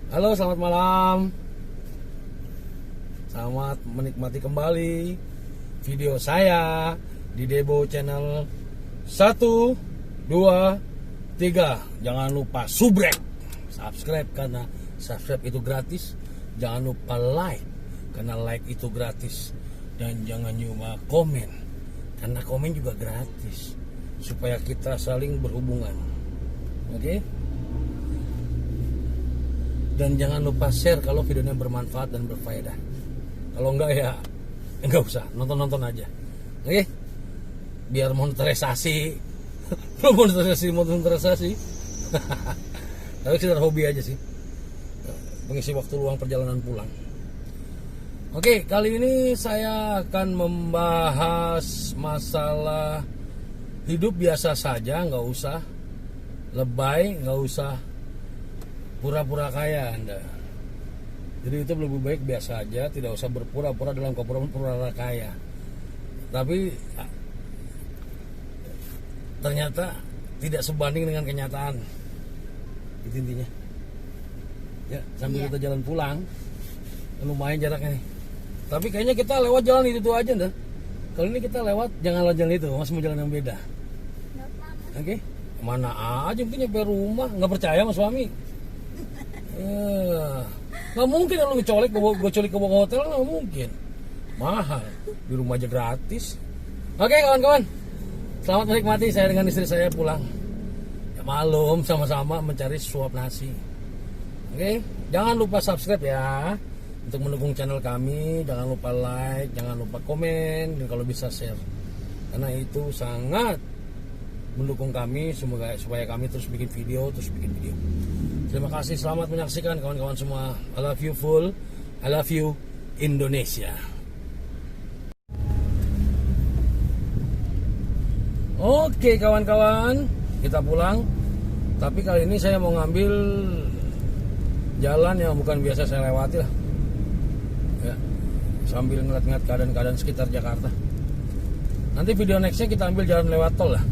Halo, selamat malam. Selamat menikmati kembali video saya di Debo Channel 1, 2, 3. Jangan lupa subscribe karena subscribe itu gratis. Jangan lupa like karena like itu gratis. Dan jangan lupa komen karena komen juga gratis. Supaya kita saling berhubungan. Oke? Dan jangan lupa share kalau videonya bermanfaat dan berfaedah. Kalau enggak ya enggak usah, nonton aja. Oke? Biar monetisasi. monetisasi. Tapi sekedar hobi aja sih. Mengisi waktu luang perjalanan pulang. Oke, kali ini saya akan membahas masalah hidup biasa saja, nggak usah lebay, nggak usah pura-pura kaya Anda. Jadi itu lebih baik biasa aja, tidak usah berpura-pura dalam pura-pura kaya. Tapi ternyata tidak sebanding dengan kenyataan. Itu intinya. Ya, sambil kita jalan pulang, lumayan jaraknya nih. Tapi kayaknya kita lewat jalan itu aja dah. Kali ini kita lewat jangan jalan itu, masih mau jalan yang beda. Oke? Mana aja mungkin nyampe rumah, nggak percaya sama suami? Nggak mungkin lu gue colik ke hotel, nggak mungkin. Mahal, di rumah aja gratis. Oke kawan-kawan, selamat menikmati saya dengan istri saya pulang. Ya malum sama-sama mencari suap nasi. Oke, jangan lupa subscribe ya untuk mendukung channel kami. Jangan lupa like, jangan lupa komen, dan kalau bisa share. Karena itu sangat mendukung kami supaya kami terus bikin video. Terima kasih, selamat menyaksikan kawan-kawan semua. I love you full, I love you Indonesia. Oke kawan-kawan, kita pulang. Tapi kali ini saya mau ngambil jalan yang bukan biasa saya lewati lah. Ya, sambil ngeliat-ngeliat keadaan sekitar Jakarta. Nanti video nextnya kita ambil jalan lewat tol lah.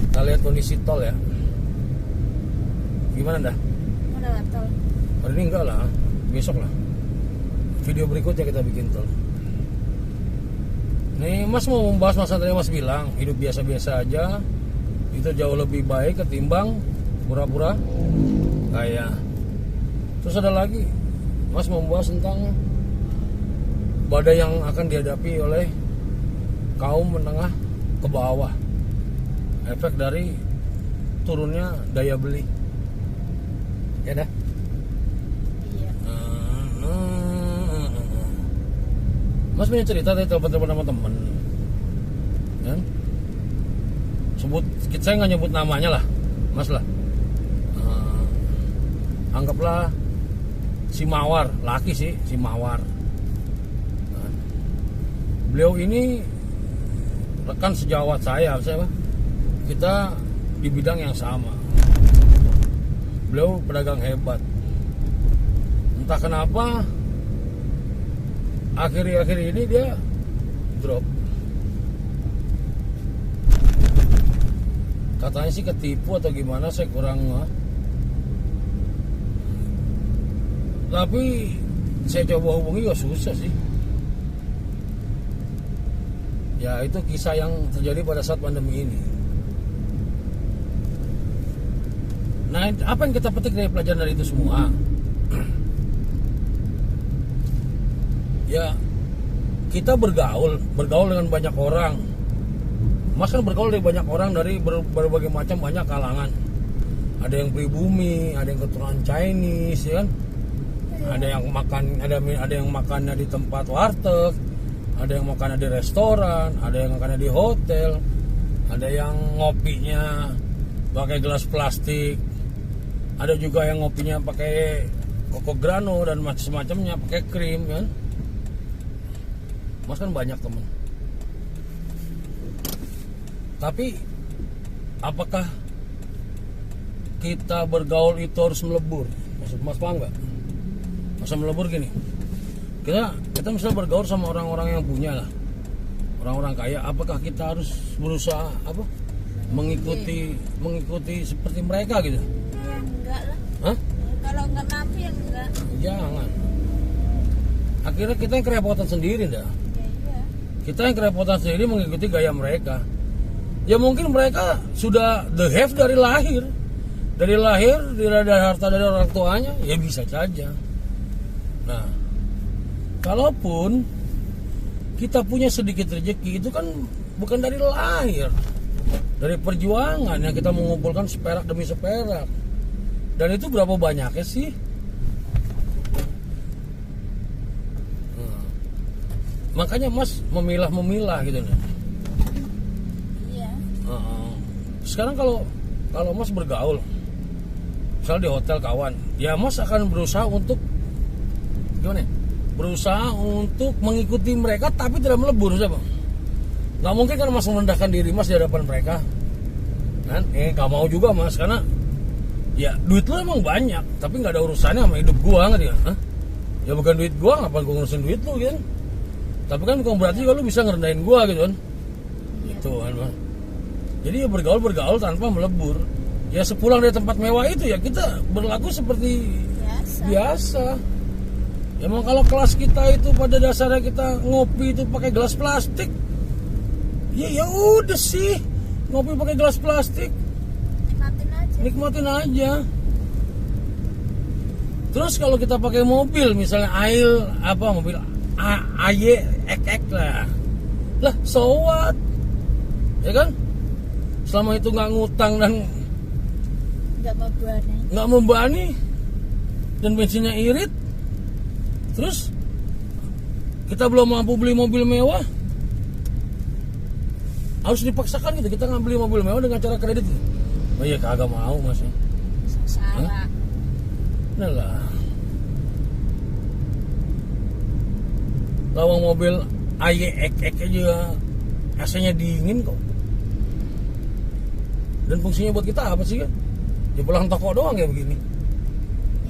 Kita lihat kondisi tol ya. Gimana dah? Mau lewat tol? Hari ini enggak lah, besok lah. Video berikutnya kita bikin tol. Nih Mas mau membahas masalah tadi Mas bilang hidup biasa-biasa aja itu jauh lebih baik ketimbang pura-pura kaya. Terus ada lagi Mas mau membahas tentang badai yang akan dihadapi oleh kaum menengah ke bawah. Efek dari turunnya daya beli. Ya dah. Iya. Mas punya cerita tadi telepon sama temen kan? Saya nggak nyebut namanya lah, Mas lah. Anggaplah si Mawar, laki sih si Mawar. Beliau ini rekan sejawat saya. Kita di bidang yang sama. Beliau pedagang hebat. Entah kenapa akhir-akhir ini dia drop. Katanya sih ketipu atau gimana, saya kurang. Tapi saya coba hubungi juga susah sih. Ya itu kisah yang terjadi pada saat pandemi ini. Nah, apa yang kita petik dari pelajaran dari itu semua? Ya, kita bergaul dengan banyak orang. Mas kan bergaul dengan banyak orang dari berbagai macam banyak kalangan. Ada yang pribumi, ada yang keturunan Chinese, ya kan? Ada yang makannya di tempat warteg, ada yang makannya di restoran, ada yang makannya di hotel, ada yang ngopinya pakai gelas plastik. Ada juga yang ngopinya pakai koko grano dan macam-macamnya, pakai krim kan. Mas kan banyak teman. Tapi apakah kita bergaul itu harus melebur? Maksud Mas paham nggak? Masa melebur gini. Kita misalnya bergaul sama orang-orang yang punya lah, orang-orang kaya. Apakah kita harus berusaha mengikuti seperti mereka gitu? Ya enggak lah. Hah? Kalau enggak mampu ya Enggak. Jangan. Akhirnya kita yang kerepotan sendiri dah. Ya iya. Kita yang kerepotan sendiri mengikuti gaya mereka. Ya mungkin mereka sudah the have dari lahir. Dari lahir, tidak ada harta dari orang tuanya, ya bisa saja. Nah, kalaupun kita punya sedikit rezeki, itu kan bukan dari lahir, dari perjuangan yang kita mengumpulkan seperak demi seperak. Dan itu berapa banyaknya sih? Nah, makanya Mas memilah-memilah gitu nih. Iya. Sekarang kalau Mas bergaul, misalnya di hotel kawan, ya Mas akan berusaha untuk gimana? Berusaha untuk mengikuti mereka tapi tidak melebur, siapa? Nggak mungkin kan Mas merendahkan diri Mas di hadapan mereka, kan? Nggak mau juga Mas, karena ya duit lu emang banyak, tapi nggak ada urusannya sama hidup gua, ngerti nggak? Hah? Ya bukan duit gua, ngapain gua ngurusin duit lu, kan? Tapi kan bukan berarti kalau lu bisa ngerendahin gua, gitu kan? Itu kan, Mas. Jadi ya bergaul tanpa melebur. Ya sepulang dari tempat mewah itu ya kita berlaku seperti biasa. Emang kalau kelas kita itu pada dasarnya kita ngopi itu pakai gelas plastik, ya udah sih, ngopi pakai gelas plastik, nikmatin aja. Terus kalau kita pakai mobil, misalnya mobil AY ek lah, so what? Ya kan? Selama itu nggak ngutang dan nggak membebani dan bensinnya irit, terus kita belum mampu beli mobil mewah, harus dipaksakan gitu kita nggak beli mobil mewah dengan cara kredit. Oh iya, kagak mau Mas. Salah. Nah lah, lawang mobil AYX aja AC-nya dingin kok. Dan fungsinya buat kita apa sih kan? Ya pulang toko doang kayak begini.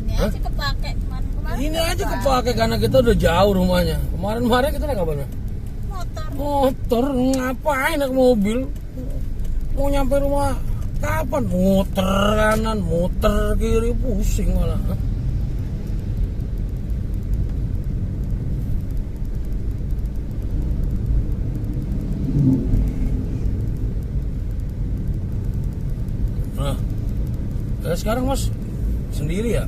Ini aja kepake kemarin. Ini aja kepake karena kita udah jauh rumahnya. Kemarin kita naik apa? Motor, ngapain naik mobil? Mau nyampe rumah kapan? Muter kanan, muter kiri, pusing malah. Nah, sekarang Mas sendiri ya,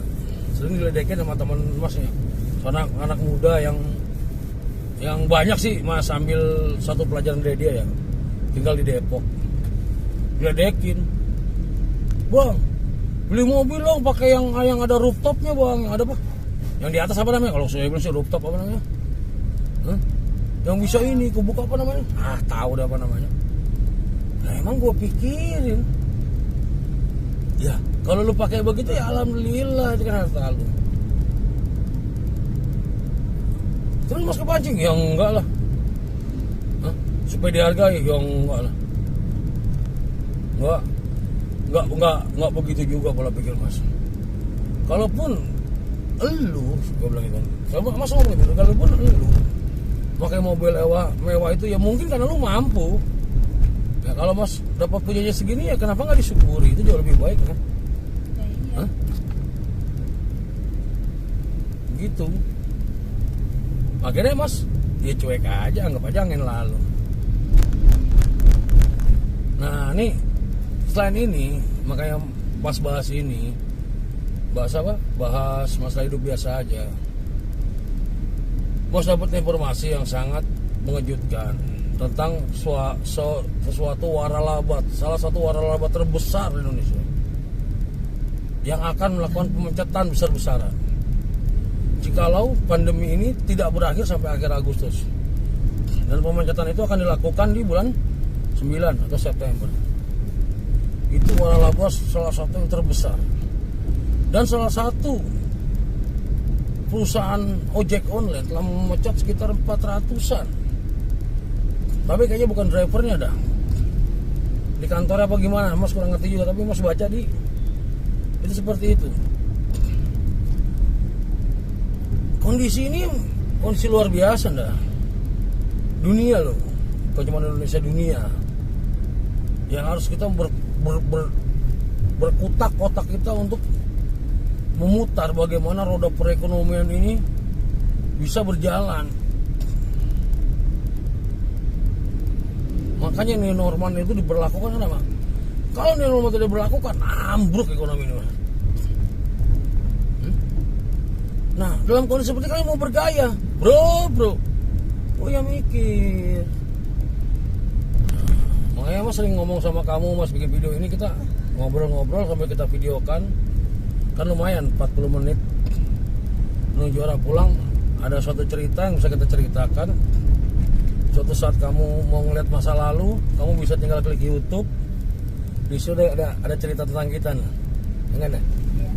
sering diledekin sama teman Mas ya, anak muda yang banyak sih Mas ambil satu pelajaran dari dia ya, tinggal di Depok, diledekin, bang beli mobil dong pakai yang ada rooftopnya bang, yang ada apa? Yang di atas apa namanya? Kalau saya bilang sih rooftop apa namanya? Yang bisa ini, kebuka apa namanya? Tahu dah apa namanya. Nah emang gue pikirin, ya kalau lu pakai begitu ya alhamdulillah, itu kan harta lu. Terus Mas kepancing? Ya enggak lah. Supaya dihargai? Ya enggak lah. Enggak begitu juga pola pikir Mas. Kalaupun elu, gue bilang gitu. Mas ngomong gitu, kalaupun elu pakai mobil mewah itu ya mungkin karena lu mampu. Ya kalau Mas dapat punyanya segini ya kenapa nggak disyukuri? Itu jauh lebih baik kan? Ya, iya. Gitu. Akhirnya Mas ya cuek aja, anggap aja angin lalu. Nah nih selain ini makanya pas bahas ini, bahas apa? Bahas masalah hidup biasa aja. Mas dapat informasi yang sangat mengejutkan tentang sesuatu waralaba, salah satu waralaba terbesar di Indonesia yang akan melakukan pemecatan besar-besaran jikalau pandemi ini tidak berakhir sampai akhir Agustus. Dan pemecatan itu akan dilakukan di bulan 9 atau September. Itu waralaba salah satu yang terbesar. Dan salah satu perusahaan ojek online telah memecat sekitar 400-an. Tapi kayaknya bukan drivernya dah. Di kantornya apa gimana? Mas kurang ngerti juga, tapi Mas baca di itu seperti itu. Kondisi ini kondisi luar biasa dah. Dunia loh, bukan cuma Indonesia, dunia. Yang harus kita berkutak-kotak kita untuk memutar bagaimana roda perekonomian ini bisa berjalan. Makanya new normal itu diberlakukan apa? Kalau new normal tidak diberlakukan, ambruk ekonomi ini. Nah, dalam kondisi seperti kalian mau bergaya, bro, oh ya mikir. Makanya Mas sering ngomong sama kamu, Mas bikin video ini kita ngobrol-ngobrol sampai kita videokan. Kan lumayan 40 menit menuju arah pulang, ada suatu cerita yang bisa kita ceritakan. Suatu saat kamu mau ngeliat masa lalu, kamu bisa tinggal klik YouTube. Di situ ada cerita tentang kita nih. Enggak ada? Iya.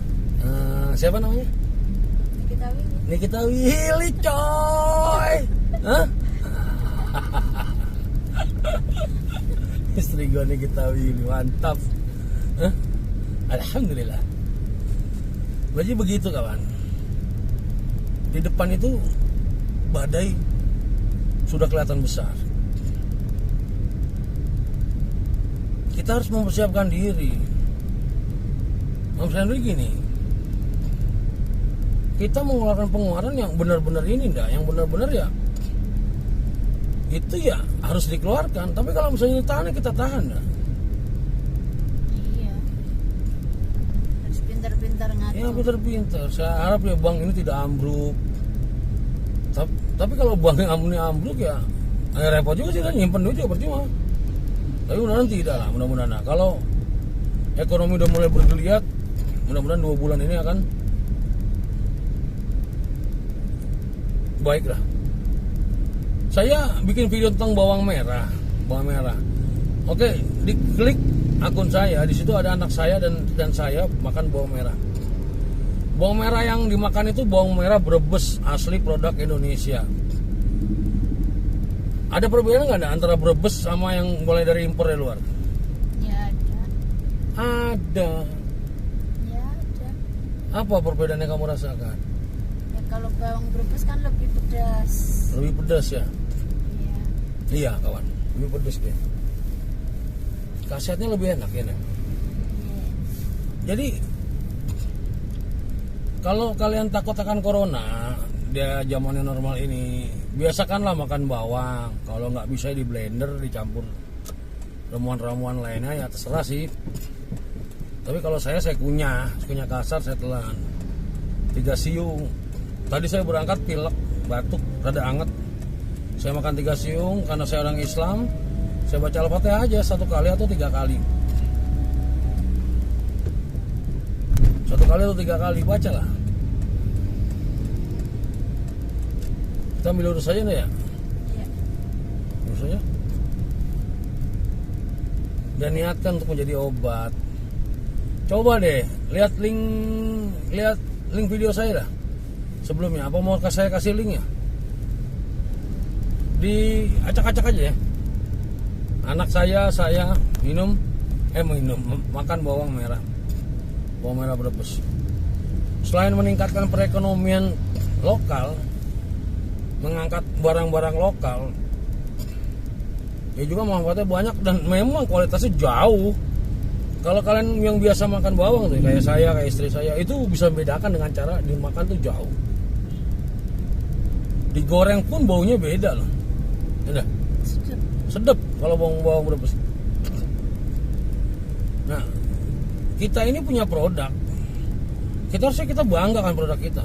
Siapa namanya? Nikita Willy, coy. Hah? Istri gue Nikita Willy, mantap. Hah? Alhamdulillah. Jadi begitu kawan. Di depan itu badai sudah kelihatan besar. Kita harus mempersiapkan diri. Mempersiapkan diri gini. Kita mengeluarkan pengeluaran yang benar-benar ini enggak, yang benar-benar ya itu ya harus dikeluarkan. Tapi kalau misalnya ditahan, kita tahan enggak? Iya. Harus pintar-pintar ngatur. Ya pintar-pintar. Saya harap ya bank ini tidak ambruk. Tapi kalau bank ini ambruk ya repot juga sih kan, nyimpen duit juga percuma. Tapi mudah-mudahan tidak lah, mudah-mudahan. Nah, kalau ekonomi udah mulai bergeliat, mudah-mudahan 2 bulan ini akan baiklah. Saya bikin video tentang bawang merah. Oke, diklik akun saya, di situ ada anak saya dan saya makan bawang merah. Bawang merah yang dimakan itu bawang merah Brebes asli produk Indonesia. Ada perbedaan nggak antara Brebes sama yang mulai dari impor dari luar? Ya ada. Ada. Ya ada. Apa perbedaannya kamu rasakan? Ya kalau bawang Brebes kan lebih pedas. Lebih pedas ya? Iya. Iya kawan, lebih pedas dia. Khasiatnya lebih enak ya. Iya. Jadi kalau kalian takut akan corona, dia zamannya normal ini, biasakanlah makan bawang. Kalau nggak bisa di blender dicampur ramuan-ramuan lainnya ya terserah sih. Tapi kalau saya kunyah kasar, saya telan 3 siung. Tadi saya berangkat pilek, batuk, rada anget. Saya makan 3 siung karena saya orang Islam. Saya baca Al-Fatihah aja 1 kali atau 3 kali. 1 kali atau 3 kali bacalah. Kita ambil urus saja nih ya. Iya. Urus saja. Dan niatkan untuk menjadi obat. Coba deh lihat link video saya dah sebelumnya. Apa mau saya kasih linknya? Diacak-acak aja ya. Anak saya makan bawang merah Brebes. Selain meningkatkan perekonomian lokal, mengangkat barang-barang lokal, ya juga manfaatnya banyak dan memang kualitasnya jauh. Kalau kalian yang biasa makan bawang tuh, kayak saya, kayak istri saya, itu bisa membedakan dengan cara dimakan tuh jauh. Digoreng pun baunya beda loh. Udah. Sedap kalau bawang Brebes. Nah, kita ini punya produk. Kita bangga kan produk kita.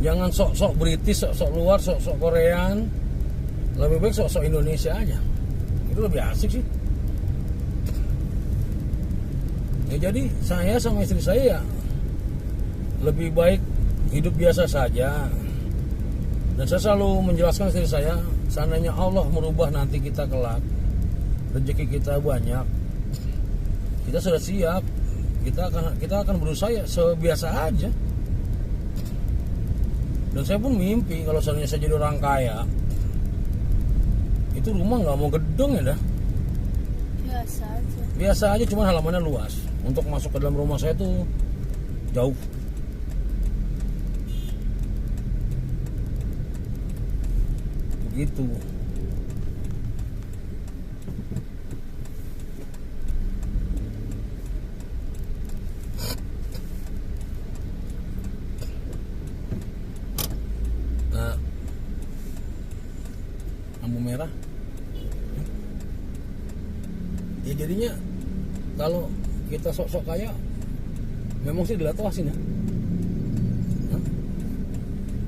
Jangan sok-sok British, sok-sok luar, sok-sok Korean. Lebih baik sok-sok Indonesia aja. Itu lebih asik sih. Ya jadi saya sama istri saya ya lebih baik hidup biasa saja. Dan saya selalu menjelaskan istri saya, seandainya Allah merubah nanti kita kelak, rezeki kita banyak, kita sudah siap. Kita akan berusaha ya sebiasa aja. Dan saya pun mimpi kalau seandainya saya jadi orang kaya, itu rumah nggak mau gedung ya dah. Biasa aja, cuma halamannya luas. Untuk masuk ke dalam rumah saya tuh jauh. Begitu. merah. Ya jadinya kalau kita sok-sok kaya, memang sih dilihat wah sih ya.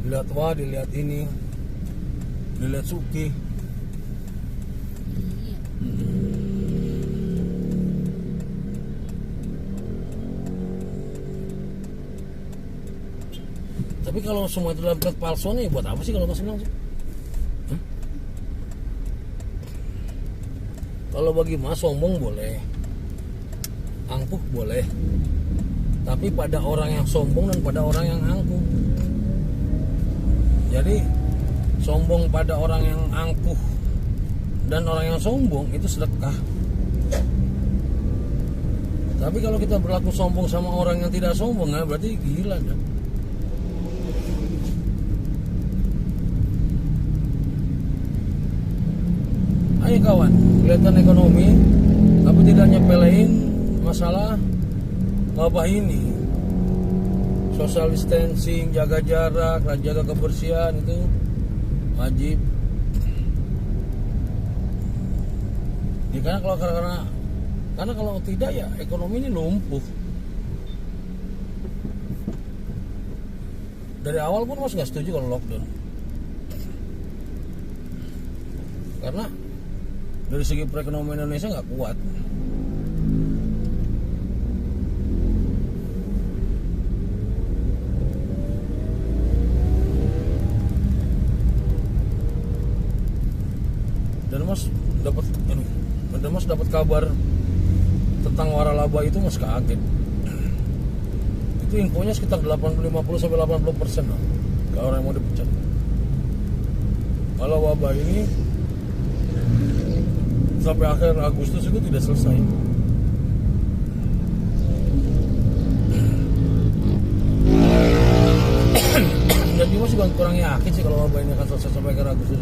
Dilihat wah, dilihat ini, dilihat suki. Iya. Tapi kalau semua itu dalam plat palsuan ya buat apa sih kalau masih bilang sih? Kalau bagi mas sombong boleh, angkuh boleh, tapi pada orang yang sombong dan pada orang yang angkuh. Jadi sombong pada orang yang angkuh dan orang yang sombong itu sedekah. Tapi kalau kita berlaku sombong sama orang yang tidak sombong, ya berarti gila kan? Ayo kawan, kelihatan ekonomi, tapi tidak nyepelein masalah wabah ini. Social distancing, jaga jarak, jaga kebersihan itu wajib. Ya, karena kalau tidak ya ekonomi ini lumpuh. Dari awal pun mas nggak setuju kalau lockdown. Karena dari segi perekonomian Indonesia nggak kuat. Dan mas dapat kabar tentang waralaba itu mas kaget. Itu infonya sekitar 50 sampai 80% loh. Kalau orang yang mau dipecat. Kalau wabah ini sampai akhir Agustus itu tidak selesai. Dan Dimas juga kurang yakin sih kalau wabah ini akan selesai sampai akhir Agustus.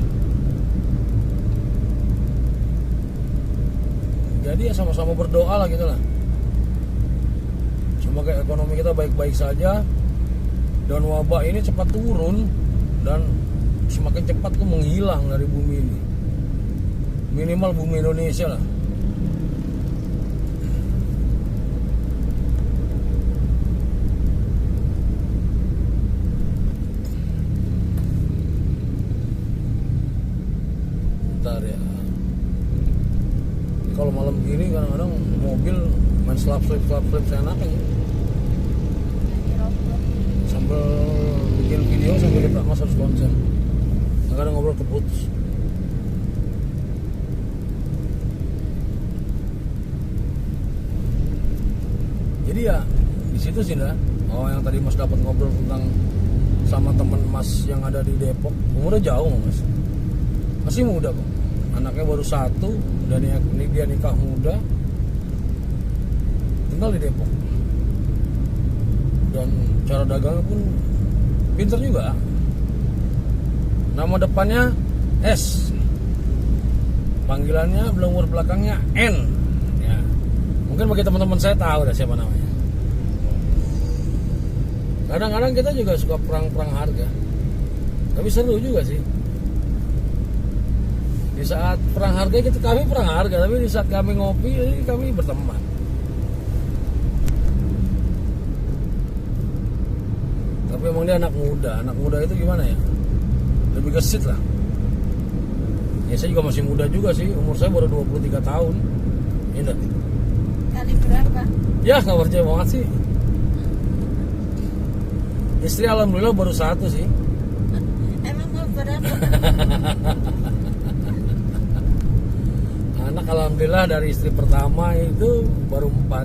Jadi ya sama-sama berdoa lah gitu lah. Semoga ekonomi kita baik-baik saja dan wabah ini cepat turun dan semakin cepat tuh menghilang dari bumi ini. Minimal bumi Indonesia lah. Bentar ya. Kalau malam gini kadang-kadang mobil main slap-slip seenaknya ya. Sambil bikin video sambil kita mas harus konsen. Kadang ngobrol keputus. Jadi ya di situ sih dah. Oh yang tadi mas dapat ngobrol tentang sama teman mas yang ada di Depok. Umurnya jauh mas. Masih muda kok. Anaknya baru 1 dan dia nikah muda. Tinggal di Depok. Dan cara dagangnya pun pinter juga. Nama depannya S. Panggilannya belum belakangnya N. Ya. Mungkin bagi teman-teman saya tahu dah siapa namanya. Kadang-kadang kita juga suka perang-perang harga. Tapi seru juga sih. Di saat perang harga kami perang harga, tapi di saat kami ngopi kami berteman. Tapi emang dia anak muda itu gimana ya? Lebih gesit lah. Ya saya juga masih muda juga sih, umur saya baru 23 tahun. Ini Kali berapa? ya nggak percaya banget sih. Istri alhamdulillah baru 1 sih. Emang mau berapa? Anak alhamdulillah dari istri pertama itu baru 4.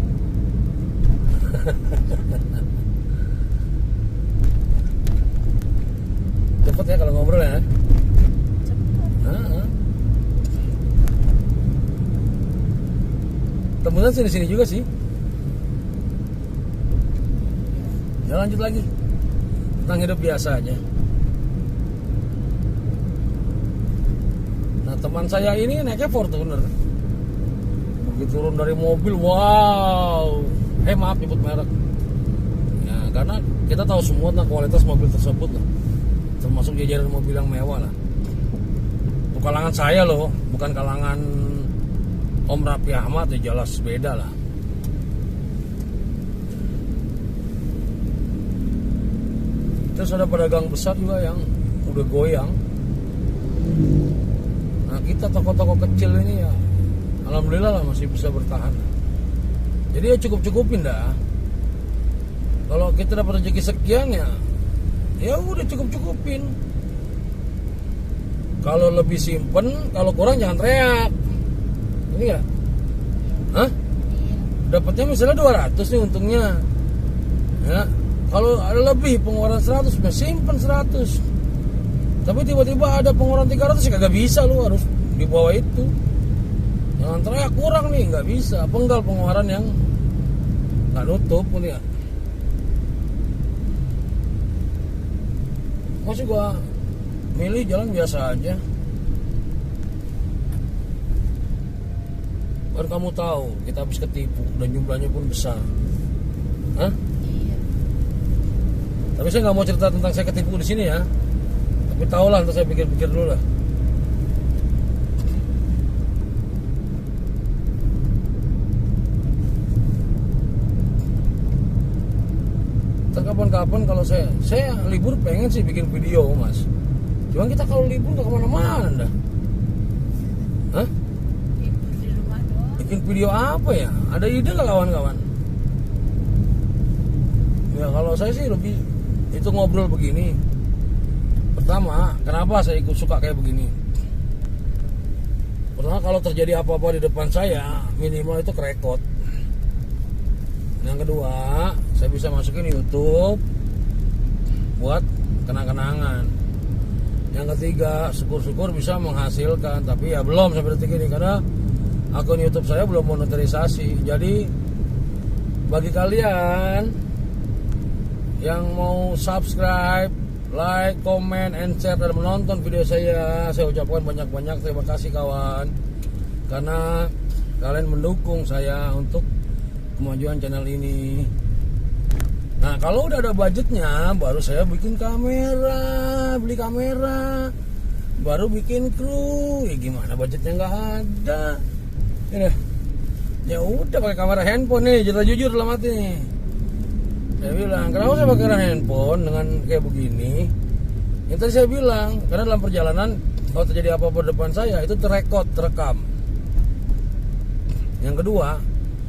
Cepet ya kalau ngobrol ya. Temuan sini juga sih. Ya lanjut lagi tentang hidup biasa aja. Nah teman saya ini naiknya Fortuner. Begitu turun dari mobil, wow. Maaf nyebut merek. Ya karena kita tahu semua tentang kualitas mobil tersebut lah. Termasuk jajaran mobil yang mewah lah. kalangan saya loh, bukan kalangan Om Raffi Ahmad, ya jelas beda lah. Terus ada pedagang besar juga yang udah goyang. Nah kita toko-toko kecil ini ya alhamdulillah lah masih bisa bertahan. Jadi ya cukup-cukupin dah. Kalau kita dapat rezeki sekian ya udah cukup-cukupin. Kalau lebih simpen, kalau kurang jangan teriak. Ini ya? Hah? Dapatnya misalnya 200 nih untungnya. Ya, kalau ada lebih pengeluaran 100, ya simpen 100. Tapi tiba-tiba ada pengeluaran 300 ya kagak bisa, lu harus di bawah itu. Jangan teriak kurang nih, nggak bisa. Penggal pengeluaran yang nggak nutup pun ya. Masih gua milih jalan biasa aja. Kan kamu tahu kita habis ketipu dan jumlahnya pun besar. Hah? Iya. Tapi saya nggak mau cerita tentang saya ketipu di sini ya. Tapi tahulah, nanti saya pikir-pikir dulu lah. Kapan-kapan kalau saya libur pengen sih bikin video mas. Cuman kita kalau libur nggak kemana-mana dah. Hah? Libur di rumah doang. Bikin video apa ya? Ada ide nggak kawan-kawan? Ya kalau saya sih lebih itu ngobrol begini. Pertama, kenapa saya ikut suka kayak begini? Pertama, kalau terjadi apa-apa di depan saya, minimal itu kerekod. Yang kedua, saya bisa masukin YouTube buat kenang-kenangan. Yang ketiga, syukur-syukur bisa menghasilkan. Tapi ya belum sampai detik ini karena akun YouTube saya belum monetarisasi. Jadi bagi kalian yang mau subscribe, like, comment, and share dan menonton video saya ucapkan banyak-banyak terima kasih kawan. Karena kalian mendukung saya untuk kemajuan channel ini. Nah kalau udah ada budgetnya baru saya bikin kamera, beli kamera, baru bikin kru. Ya gimana budgetnya nggak ada. Ya udah pakai kamera handphone nih, jujur dalam hati nih. Saya bilang kenapa saya pakai kamera handphone dengan kayak begini. Yang tadi saya bilang karena dalam perjalanan kalau terjadi apa-apa di depan saya itu terekam. Yang kedua,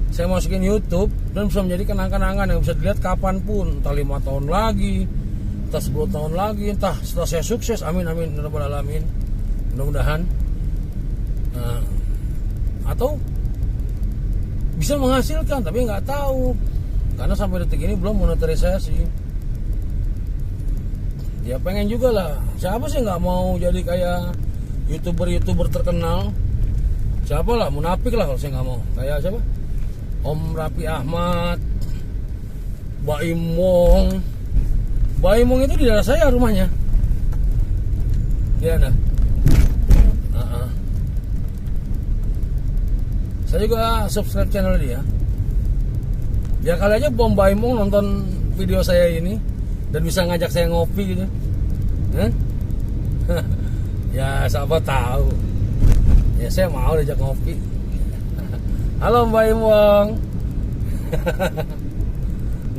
saya masukin YouTube dan bisa menjadi kenang-kenangan yang bisa dilihat kapanpun, entah 5 tahun lagi, entah 10 tahun lagi, entah setelah saya sukses, amin rabbal alamin, mudah-mudahan. Nah, atau bisa menghasilkan tapi nggak tahu karena sampai detik ini belum monetarisasi. Ya pengen juga lah, siapa sih nggak mau jadi kayak youtuber terkenal? Siapa lah, munafik lah kalau saya nggak mau. Kayak siapa? Om Raffi Ahmad, Baimong itu di daerah saya rumahnya. Dia ada. Saya juga subscribe channel dia. Ya kali aja Bom Baimong nonton video saya ini dan bisa ngajak saya ngopi gitu. Ya siapa tahu. Ya saya mau diajak ngopi. Halo Mbak Imong.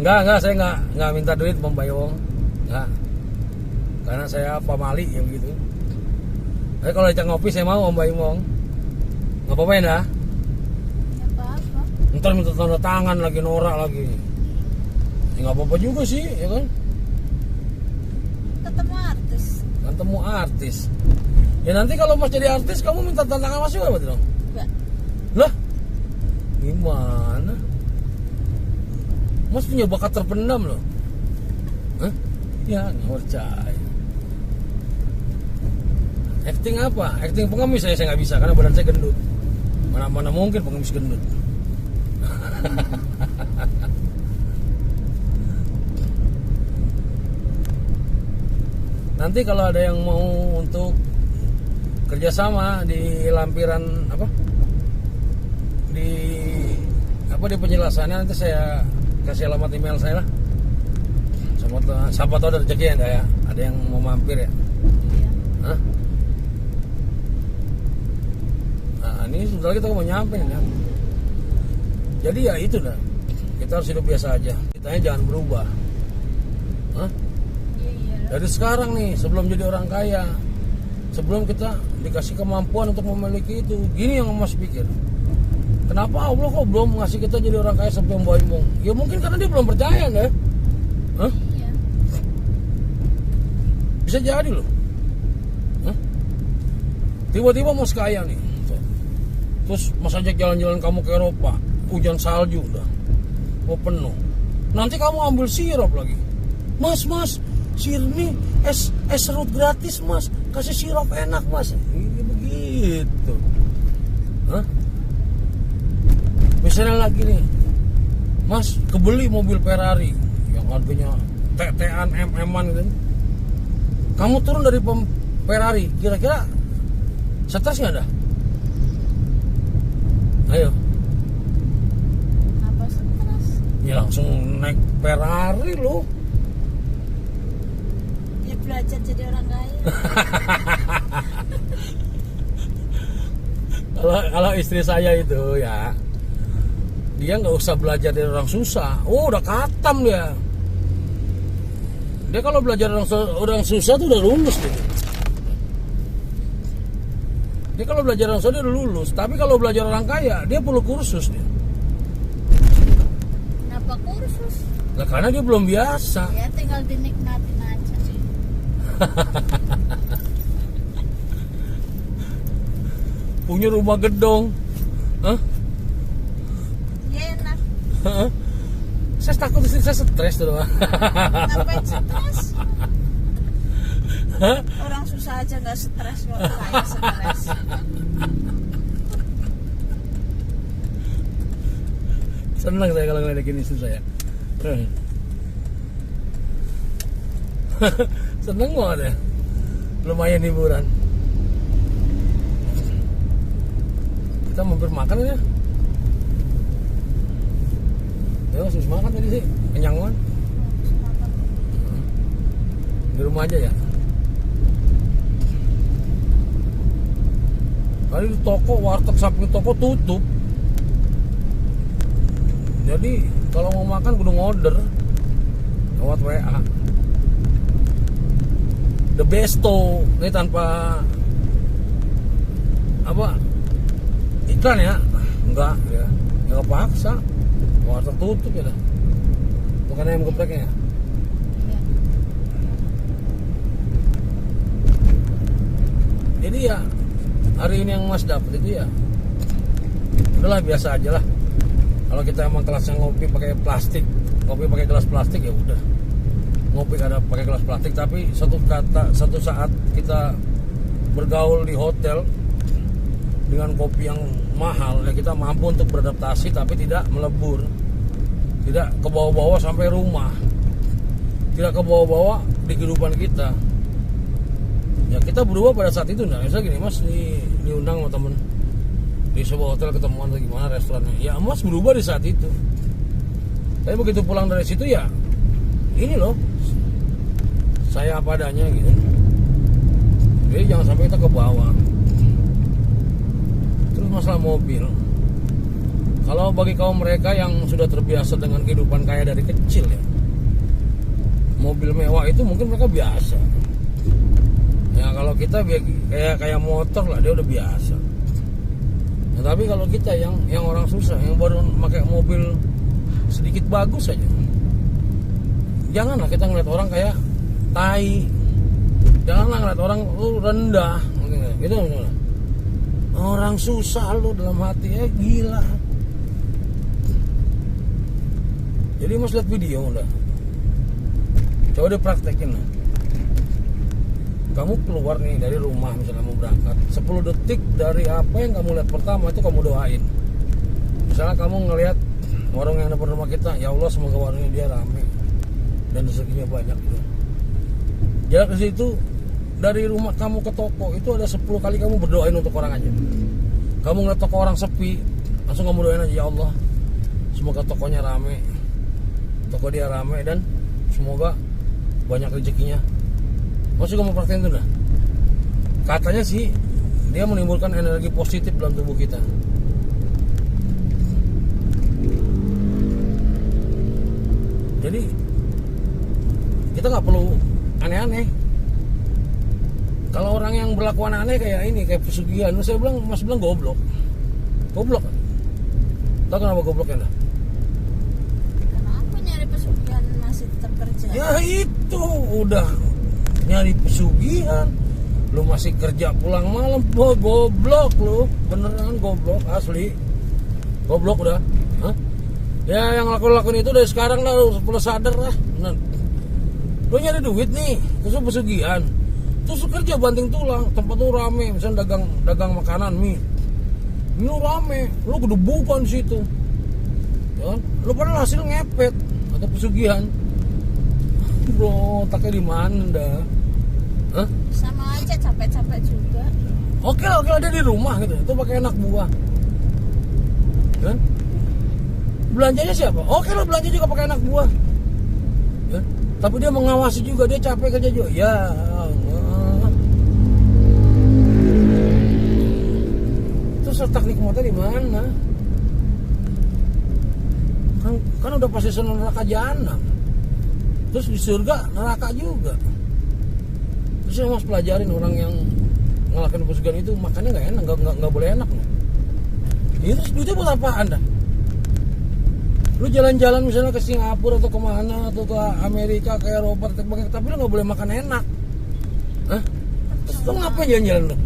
Enggak, saya enggak minta duit Mbak Imong. Enggak. Karena saya pamali ya begitu. Tapi kalau ajak ngopi saya mau Mbak Imong. Enggak apa-apa ya dah. Ya apa-apa. Ntar minta tanda tangan lagi, norak lagi. Ya enggak apa-apa juga sih, ya kan? Ketemu artis. Ya nanti kalau Mas jadi artis kamu minta tanda tangan Mas juga berarti dong? Enggak. Lah? Gimana? Mas punya bakat terpendam loh. Hah? Ya nggak percaya. Acting apa? Acting pengemis saya nggak bisa karena badan saya gendut. Mana mungkin pengemis gendut. Nanti kalau ada yang mau untuk kerjasama di lampiran di penjelasannya nanti saya kasih alamat email saya lah. Siapa tahu ada rezeki ya, ada yang mau mampir ya. Iya. Hah? ini sebentar kita mau nyampe ya. Jadi ya itu dah. Kita harus hidup biasa aja. Kitanya jangan berubah. Hah? Iya. Dari sekarang nih, sebelum jadi orang kaya, sebelum kita dikasih kemampuan untuk memiliki itu, gini yang Mas pikir. Kenapa Allah kok belum ngasih kita jadi orang kaya sampai membohong? Ya mungkin karena dia belum percaya deh. Hah? Iya. Bisa jadi loh. Hah? Tiba-tiba Mas kaya nih. Terus Mas ajak jalan-jalan kamu ke Eropa, hujan salju udah. Oh penuh. Nanti kamu ambil sirup lagi. Mas, sirni es serut gratis Mas. Kasih sirup enak Mas. Ini begitu. Hah? Misalnya lagi nih, Mas kebeli mobil Ferrari yang harganya tetean MM-an gitu. Kamu turun dari Ferrari, kira-kira stres nggak dah? Ayo. Apa stres? Ya langsung naik Ferrari loh. Ya belajar jadi orang kaya. Kalau istri saya itu ya, dia nggak usah belajar dari orang susah. Oh udah katam dia. Dia kalau belajar orang susah tuh udah lulus dia. Dia kalau belajar orang susah dia udah lulus. Tapi kalau belajar orang kaya dia perlu kursus dia. Kenapa kursus? Nah, karena dia belum biasa. Ya tinggal dinikmatin aja sih. Punya rumah gedong. Hah? Ya enak. Hah? Saya takut istri saya stres tuh. Ngapain stres? Hah? Orang susah aja nggak stres, kalau kaya stres. Senang saya kalau ngeliatin istri saya. Seneng banget ya. Lumayan hiburan. Kita mampir makan ya. Ya harus makan tadi sih. Kenyang banget. Di rumah aja ya. Kali di toko, warteg samping toko tutup. Jadi kalau mau makan kudu order lewat WA. The Besto ini tanpa apa iklan ya, enggak ya, nggak paksa. Warteg tutup ya dah. Bukan ayam gepreknya ya. Iya. Jadi ya hari ini yang Mas dapat itu ya udahlah biasa aja lah. Kalau kita emang kelasnya ngopi pakai plastik, ngopi pakai gelas plastik ya udah. Ngopi kada pakai gelas plastik, tapi satu saat kita bergaul di hotel dengan kopi yang mahal, ya kita mampu untuk beradaptasi tapi tidak melebur. Tidak ke bawah-bawah sampai rumah. Tidak ke bawah-bawah di kehidupan kita. Ya kita berubah pada saat itu. Nah, misalnya gini, Mas diundang sama temen di sebuah hotel ketemuan atau gimana restorannya, ya Mas berubah di saat itu. Tapi begitu pulang dari situ ya ini loh, saya apa adanya gitu. Jadi jangan sampai kita ke bawah. Terus masalah mobil, kalau bagi kaum mereka yang sudah terbiasa dengan kehidupan kaya dari kecil ya, mobil mewah itu mungkin mereka biasa. Ya kalau kita kayak motor lah, dia udah biasa. Nah, tapi kalau kita yang orang susah, yang baru pakai mobil sedikit bagus aja, janganlah kita ngeliat orang kayak tai, janganlah ngeliat orang lu rendah, gitu. Orang susah lu dalam hati, gila. Jadi Mas lihat video udah, coba dipraktekin lah. Kamu keluar nih dari rumah misalnya mau berangkat, 10 detik dari apa yang kamu lihat pertama itu kamu doain. Misalnya kamu ngelihat warung yang depan rumah kita, ya Allah semoga warungnya dia rame dan rezekinya banyak gitu. Jarak ke situ dari rumah kamu ke toko itu ada 10 kali kamu berdoain untuk orang aja. Kamu ngeliat toko orang sepi, langsung kamu doain aja, ya Allah semoga tokonya rame, toko dia rame dan semoga banyak rezekinya. Masih kamu praktekin itu dah. Katanya sih dia menimbulkan energi positif dalam tubuh kita. Jadi kita nggak perlu aneh-aneh. Kalau orang yang berlaku aneh kayak ini, kayak pesugihan, saya bilang, Mas bilang goblok. Goblok. Tahu kenapa gobloknya? Kenapa nyari pesugihan masih tetap kerja? Ya itu udah nyari pesugihan, lu masih kerja pulang malam, goblok lu, beneran goblok, asli, goblok udah. Hah? Ya yang lakuin itu dari sekarang lah, lu perlu sadar lah. Nah, lu nyari duit nih, terus lu pesugihan, terus lu kerja banting tulang, tempat lu rame, misalnya dagang makanan mie, lu rame, lu kedebukan di situ, ya kan? Lu padahal hasil ngepet atau pesugihan, bro, otaknya di mana dah? Hah? Sama aja capek-capek juga. Oke lah dia di rumah gitu, itu pakai anak buah, kan? Belanjanya siapa? Oke lah belanja juga pakai anak buah, ya? Tapi dia mengawasi juga, dia capek kerja juga. Ya Allah. Terus letak nikmatnya di mana? Kan udah pasti senang neraka jahanam. Terus di surga neraka juga. Terus saya mas pelajarin orang yang ngelakuin pesugihan itu makannya nggak enak, nggak boleh enak loh. Ya, terus duitnya buat apaan dah? Lu jalan-jalan misalnya ke Singapura atau kemana atau ke Amerika, ke Eropa, tapi lu nggak boleh makan enak. Hah? Terus lu ngapain jalan-jalan lu?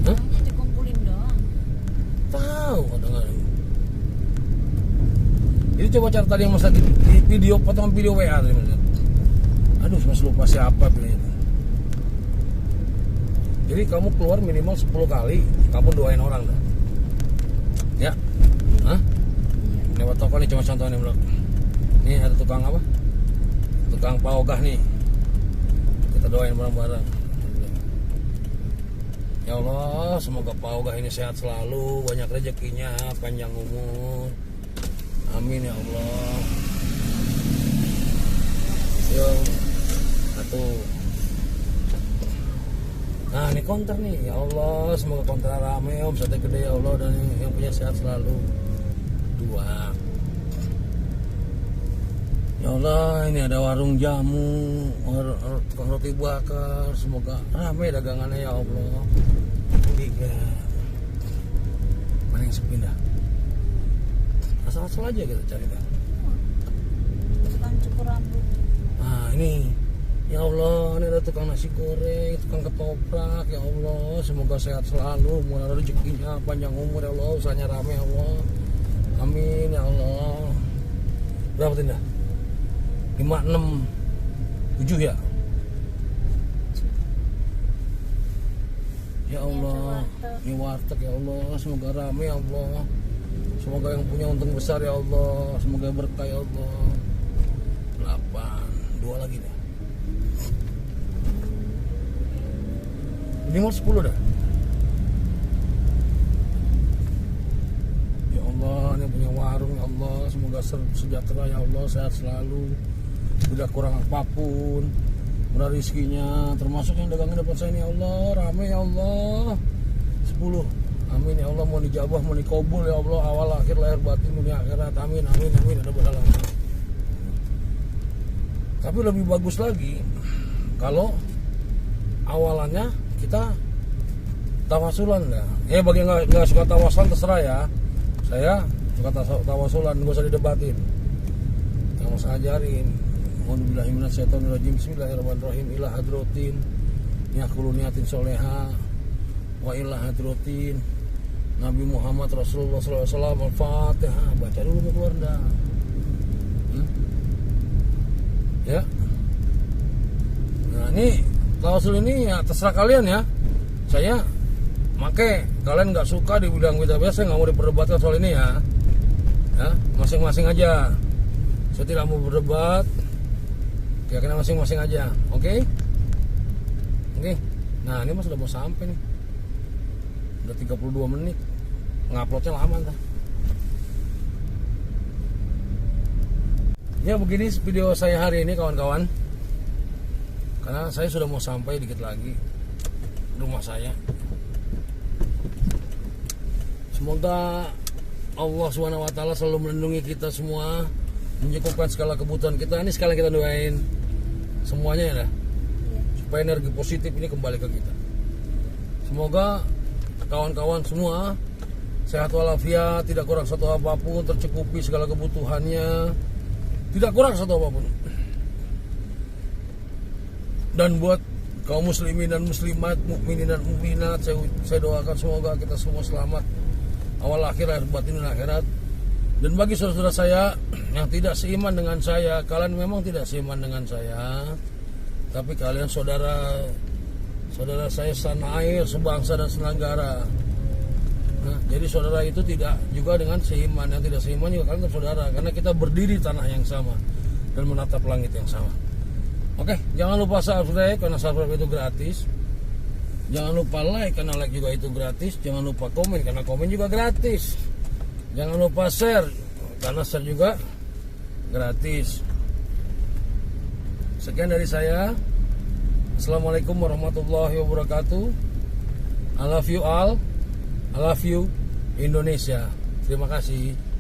Hah? Hanya dikumpulin doang. Tahu kadang-kadang. Jadi coba cari tadi yang masa di video, potongan video WA tadi misalnya. Aduh, masih lupa siapa pilih itu. Jadi kamu keluar minimal 10 kali, kamu doain orang dah. Ya, hah? Lewat toko nih, cuma contohnya bro. Nih ada tukang apa? Tukang paogah nih. Kita doain bareng-bareng. Ya Allah, semoga paogah ini sehat selalu, banyak rezekinya, panjang umur. Amin ya Allah. Yo, satu. Nah ini konter nih, ya Allah, semoga konter rame, omsetnya gede ya Allah, dan yang punya sehat selalu. 2. Ya Allah, ini ada warung jamu, tukang roti bakar, semoga rame dagangannya ya Allah. 3. Mana yang sepi dah? Asal-asal aja kita cari dah. Tukang cukur rambut. Nah ini, ya Allah, ini ada tukang nasi goreng, tukang ketoprak, ya Allah, semoga sehat selalu, murah rezekinya, panjang umur ya Allah, usahanya rame ya Allah. Amin ya Allah. Berapa tindak? 5, 6, 7 ya? Ya Allah, ini warteg ya Allah, semoga rame ya Allah. Semoga yang punya untung besar ya Allah, semoga berkah ya Allah. 8, 2 lagi dah. Minimal 10 dah. Ya Allah, ini punya warung ya Allah, semoga sejahtera ya Allah, sehat selalu, tidak kurang apapun, murah rezekinya, termasuk yang dagangnya dapat saya ini ya Allah, rame ya Allah. 10. Amin ya Allah, mau dijabah, mau dikabul ya Allah, awal akhir lahir batin dunia akhirat. Amin amin amin, ada berdalam. Tapi lebih bagus lagi kalau awalannya kita tawasulan ya. Ya bagi yang nggak suka tawasulan terserah ya. Saya suka tawasulan, nggak usah didebatin. Yang mau saya ajarin, Alhamdulillahirrahmanirrahim, Bismillahirrahmanirrahim, ila hadrotin, niakulu niatin soleha, wa ila hadrotin, Nabi Muhammad Rasulullah SAW, Al-Fatihah, baca dulu mau keluar dah. Ya. Nah ini tawasul ini ya terserah kalian ya. Saya make, kalian nggak suka di bidang biasa, saya nggak mau diperdebatkan soal ini ya. Ya, masing-masing aja. Saya tidak mau berdebat. Keyakinan masing-masing aja. Oke? Oke. Nah ini mas sudah mau sampai nih. Udah 32 menit. Nguploadnya lama entah. Ya begini video saya hari ini kawan-kawan. Karena saya sudah mau sampai dikit lagi rumah saya. Semoga Allah SWT selalu melindungi kita semua, mencukupkan segala kebutuhan kita. Ini sekali kita doain semuanya ya, supaya energi positif ini kembali ke kita. Semoga kawan-kawan semua sehat walafiat, tidak kurang satu apapun, tercukupi segala kebutuhannya, tidak kurang satu apapun. Dan buat kaum muslimin dan muslimat, mukminin dan mukminat, saya doakan semoga kita semua selamat awal akhir, lahir batin dan akhirat. Dan bagi saudara-saudara saya yang tidak seiman dengan saya, kalian memang tidak seiman dengan saya, tapi kalian saudara saya setanah air, sebangsa dan senegara. Nah, jadi saudara itu tidak juga dengan seiman, yang tidak seiman juga kalian saudara, karena kita berdiri di tanah yang sama dan menatap langit yang sama. Oke, jangan lupa subscribe karena subscribe itu gratis. Jangan lupa like karena like juga itu gratis. Jangan lupa komen karena komen juga gratis. Jangan lupa share karena share juga gratis. Sekian dari saya. Assalamualaikum warahmatullahi wabarakatuh. I love you all. I love you Indonesia. Terima kasih.